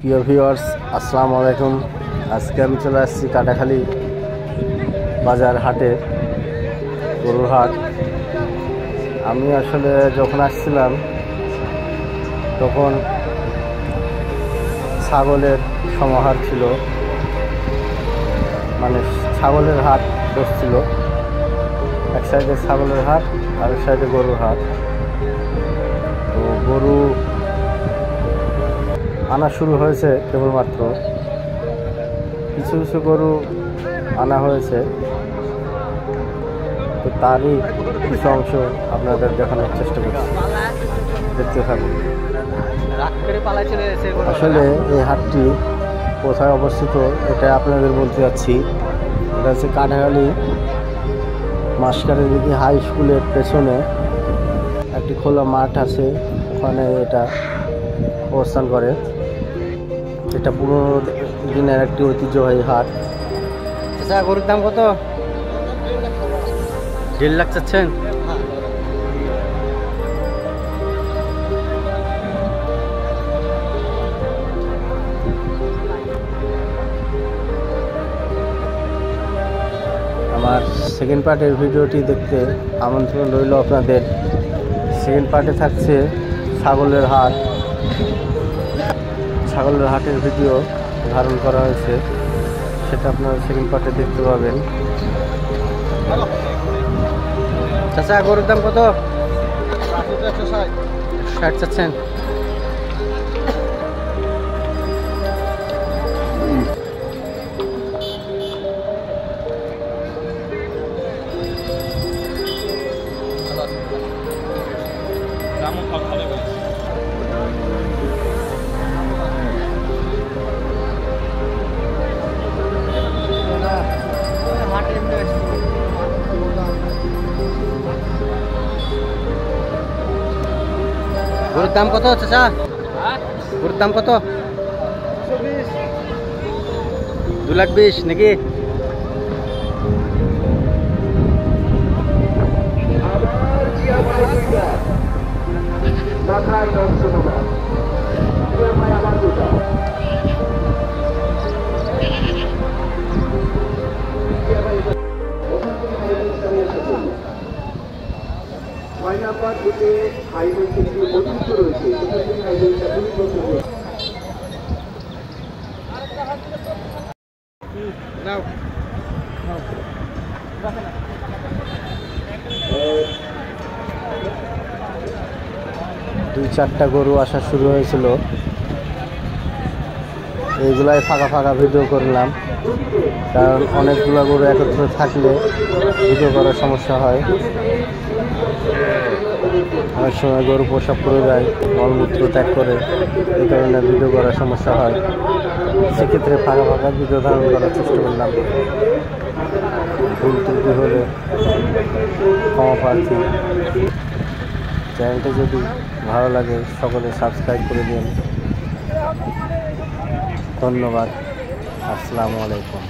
প্রিয় ভিউয়ার্স, আসসালামু আলাইকুম। আজকে আমি চলে আসছি কাটাখালী বাজার হাটে, গরুর হাট। আমি আসলে যখন আসছিলাম তখন ছাগলের সমাহার ছিল, মানে ছাগলের হাট বসছিল। এক সাইডে ছাগলের হাট, আরেক সাইডে গরুর হাট। তো গরু আনা শুরু হয়েছে কেবলমাত্র, কিছু কিছু গরু আনা হয়েছে। তো তারই কিছু অংশ আপনাদের দেখানোর চেষ্টা করছি, দেখতে থাকুন। আসলে এই হাটটি কোথায় অবস্থিত এটা আপনাদের বলতে যাচ্ছি। এটা হচ্ছে কাটাখালী মাসকারের দিকে হাই স্কুলের পেছনে একটি খোলা মাঠ আছে, ওখানে এটা অবস্থান করে। এটা পুরোনো দিনের একটি ঐতিহ্যবাহী হাট। আচ্ছা, গরুর দাম কত? 1.5 লাখ চাচ্ছেন? আমার সেকেন্ড পার্টের ভিডিওটি দেখতে আমন্ত্রণ রইল আপনাদের। সেকেন্ড পার্টে থাকছে ছাগলের হাট। ছাগলের হাটের ভিডিও ধারণ করা হয়েছে, সেটা আপনারা সেকেন্ড পার্টে দেখতে পাবেন। চাচা, গরুর দাম কত? 160 চাচ্ছেন? গরুর দাম কত চাচা? গরুর দাম কত? 2,20,000 নাকি? দুই চারটা গরু আসা শুরু হয়েছিল, এইগুলাই ফাঁকা ফাঁকা ভিডিও করলাম, কারণ অনেকগুলো গরু একত্রে থাকলে ভিডিও করার সমস্যা হয়। অনেক সময় গরু প্রসাব করে যায়, মলমূত্র ত্যাগ করে, এই কারণে ভিডিও করার সমস্যা হয়। সেক্ষেত্রে ফাঁকা ফাঁকা ভিডিও ধারণ করার চেষ্টা করলাম। ভুল ত্রুটি হলে ক্ষমা প্রার্থী। চ্যানেলটা যদি ভালো লাগে সকলে সাবস্ক্রাইব করে দিন। ধন্যবাদ। আসসালামু আলাইকুম।